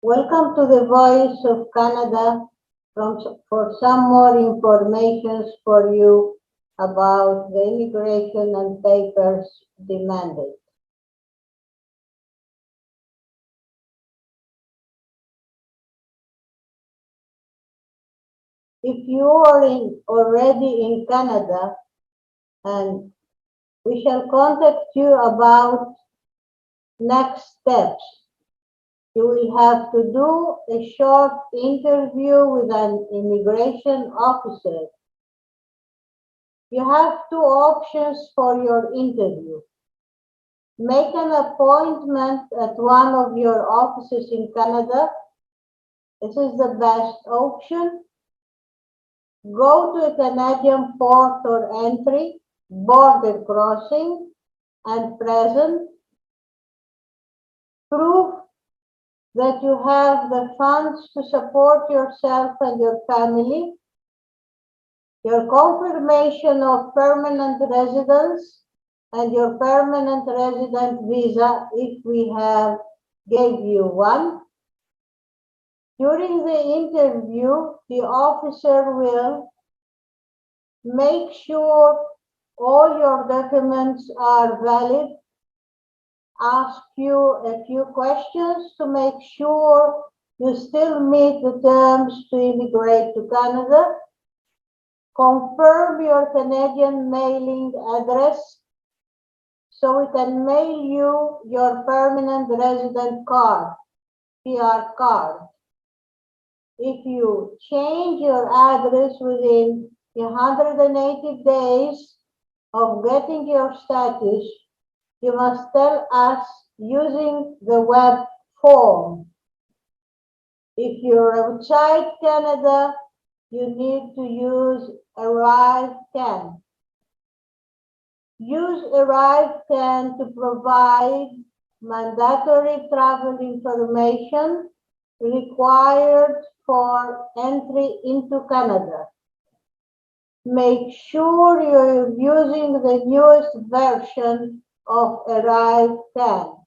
Welcome to the Voice of Canada for some more information for you about the immigration and papers demanded. If you are already in Canada, and we shall contact you about next steps. You will have to do a short interview with an immigration officer. You have two options for your interview. Make an appointment at one of your offices in Canada. This is the best option. Go to a Canadian port or entry, border crossing, and present. Prove that you have the funds to support yourself and your family. Your confirmation of permanent residence and your permanent resident visa if we have gave you one. During the interview, the officer will make sure all your documents are valid, ask you a few questions to make sure you still meet the terms to immigrate to Canada, confirm your Canadian mailing address so we can mail you your permanent resident card, PR card. If you change your address within 180 days of getting your status, you must tell us using the web form. If you're outside Canada, you need to use ArriveCAN. Use ArriveCAN to provide mandatory travel information required for entry into Canada. Make sure you're using the newest version of ArriveCAN.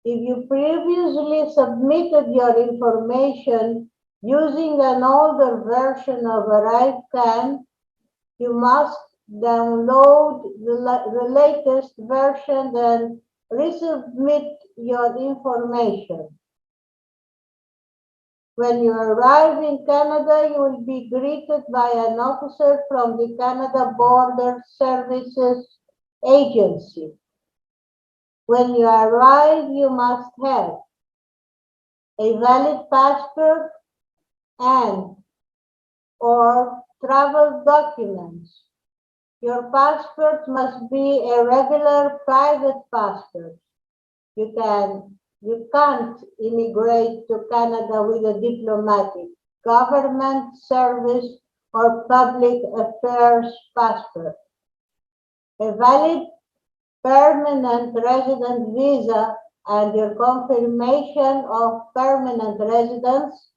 If you previously submitted your information using an older version of ArriveCAN, you must download the latest version and resubmit your information. When you arrive in Canada, you will be greeted by an officer from the Canada Border Services Agency. When you arrive, you must have a valid passport and or travel documents. Your passport must be a regular private passport. You can't immigrate to Canada with a diplomatic, government service, or public affairs passport. A valid permanent resident visa and your confirmation of permanent residence.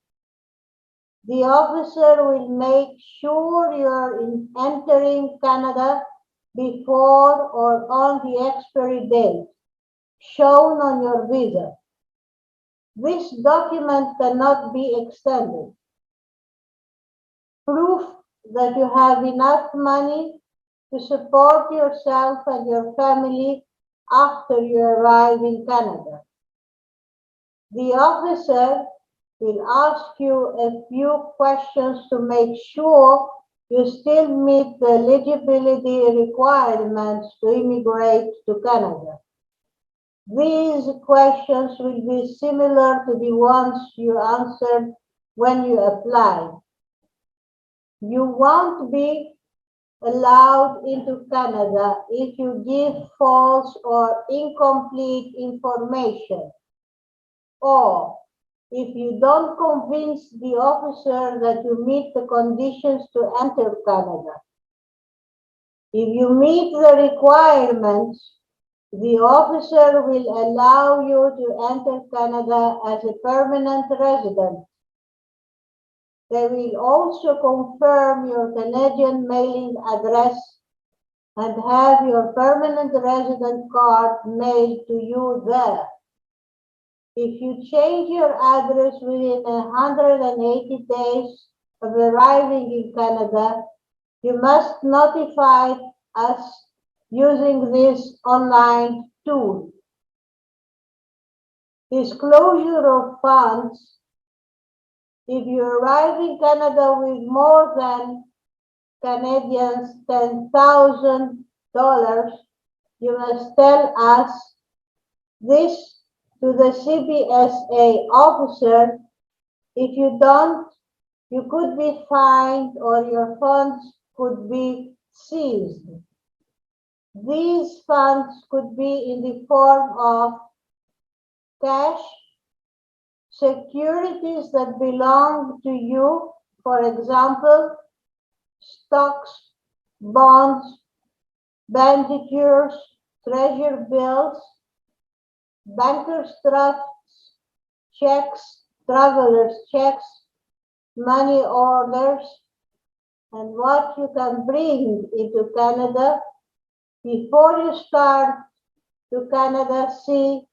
The officer will make sure you're entering Canada before or on the expiry date shown on your visa. This document cannot be extended. Proof that you have enough money to support yourself and your family after you arrive in Canada. The officer will ask you a few questions to make sure you still meet the eligibility requirements to immigrate to Canada. These questions will be similar to the ones you answered when you applied. You won't be allowed into Canada if you give false or incomplete information, or if you don't convince the officer that you meet the conditions to enter Canada. If you meet the requirements, the officer will allow you to enter Canada as a permanent resident. They will also confirm your Canadian mailing address and have your permanent resident card mailed to you there. If you change your address within 180 days of arriving in Canada, you must notify us using this online tool. Disclosure of funds. If you arrive in Canada with more than Canadians $10,000, you must tell us this to the CBSA officer. If you don't, you could be fined or your funds could be seized. These funds could be in the form of cash, securities that belong to you, for example, stocks, bonds, debentures, treasury bills, bankers' drafts, checks, travelers' checks, money orders, and what you can bring into Canada. Before you start to Canada, see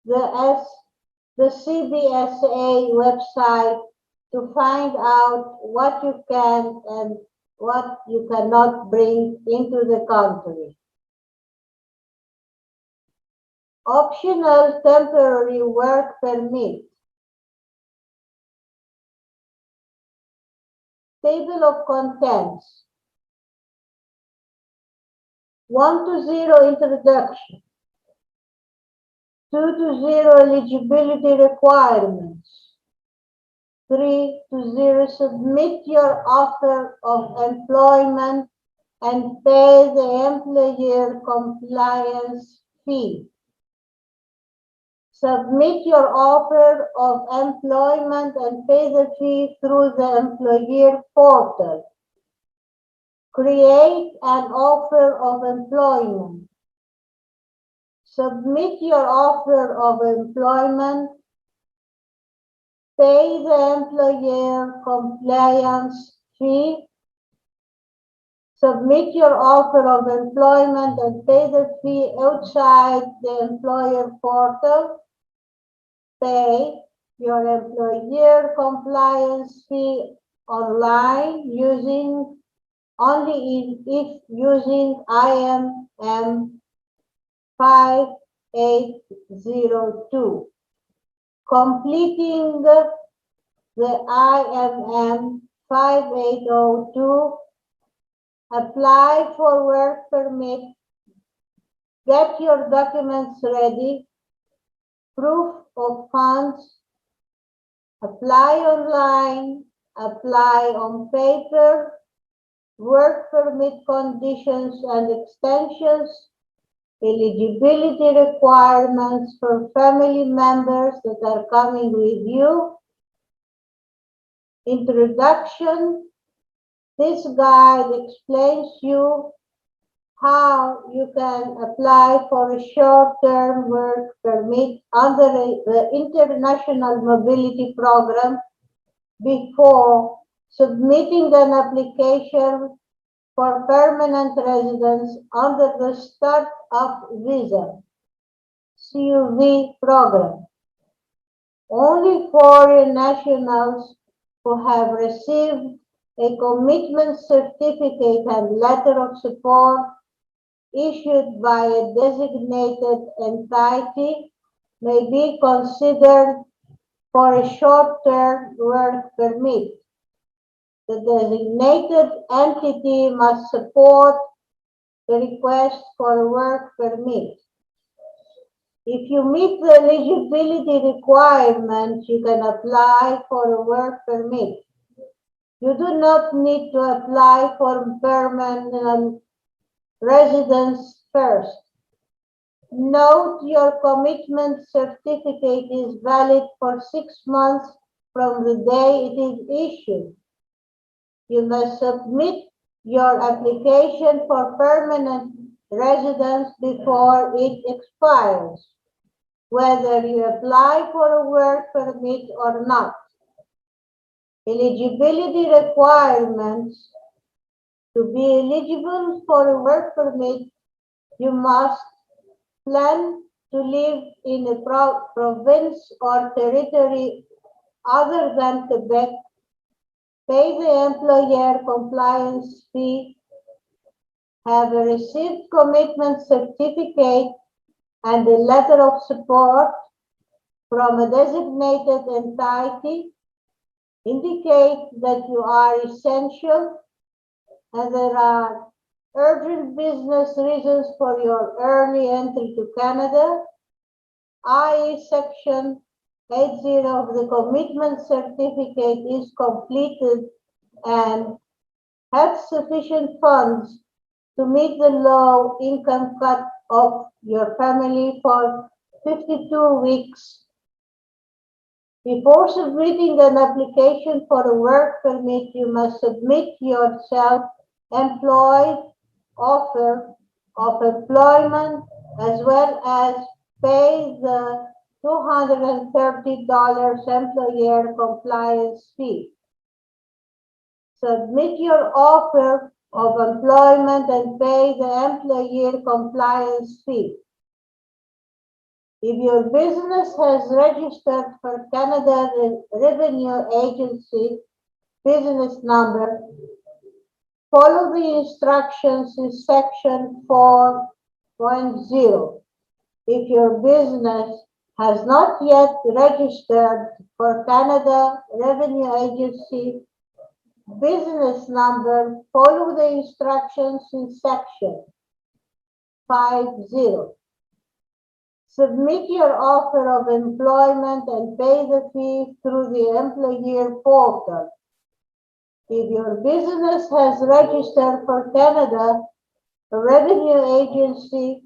the CBSA website to find out what you can and what you cannot bring into the country. Optional temporary work permit. Table of contents. 1-0 introduction. 2-0 eligibility requirements. 3-0 submit your offer of employment and pay the employer compliance fee. Submit your offer of employment and pay the fee through the employer portal. Create an offer of employment. Submit your offer of employment. Pay the employer compliance fee. Submit your offer of employment and pay the fee outside the employer portal. Pay your employer compliance fee online using if using IMM 5802. Completing the IMM 5802, apply for work permit, get your documents ready, proof of funds, apply online, apply on paper, work permit conditions and extensions, eligibility requirements for family members that are coming with you. Introduction. This guide explains you how you can apply for a short-term work permit under the International Mobility Program before submitting an application for permanent residence under the Start-up Visa (CUV) program. Only foreign nationals who have received a commitment certificate and letter of support issued by a designated entity may be considered for a short-term work permit. The designated entity must support the request for a work permit. If you meet the eligibility requirements, you can apply for a work permit. You do not need to apply for permanent residence first. Note your commitment certificate is valid for 6 months from the day it is issued. You must submit your application for permanent residence before it expires, whether you apply for a work permit or not. Eligibility requirements. To be eligible for a work permit, you must plan to live in a province or territory other than Quebec, pay the employer compliance fee, have a received commitment certificate and a letter of support from a designated entity, indicate that you are essential and there are urgent business reasons for your early entry to Canada, i.e. Section 80 of the commitment certificate is completed and have sufficient funds to meet the low income cut of your family for 52 weeks. Before submitting an application for a work permit, you must submit your self-employed offer of employment as well as pay the $230 employer compliance fee. Submit your offer of employment and pay the employer compliance fee. If your business has registered for Canada Revenue Agency business number, follow the instructions in section 4.0. If your business has not yet registered for Canada Revenue Agency business number, follow the instructions in section 5.0. Submit your offer of employment and pay the fee through the employer portal. If your business has registered for Canada Revenue Agency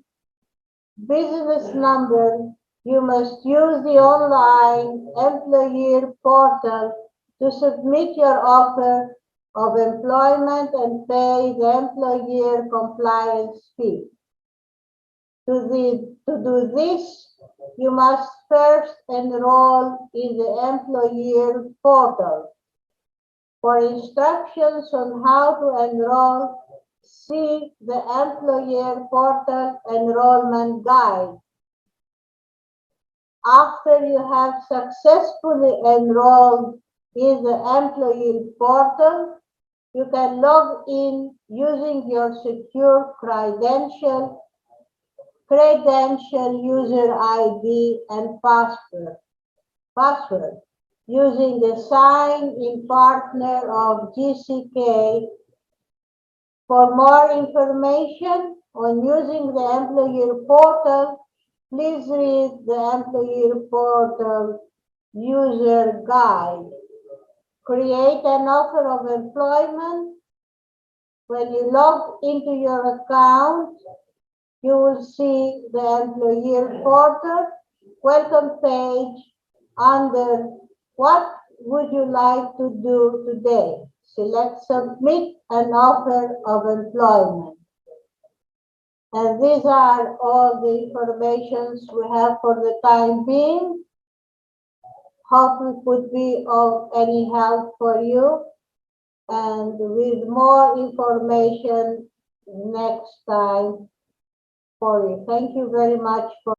business number, you must use the online employer portal to submit your offer of employment and pay the employer compliance fee. To do this, you must first enroll in the employer portal. For instructions on how to enroll, see the employer portal enrollment guide. After you have successfully enrolled in the employer portal, you can log in using your secure credential, user ID, and password using the sign-in partner of GCK. For more information on using the employer portal, please read the employer portal user guide. Create an offer of employment. When you log into your account, you will see the employer portal welcome page under what would you like to do today? Select submit an offer of employment. And these are all the informations we have for the time being. Hope it could be of any help for you. And with more information next time for you. Thank you very much for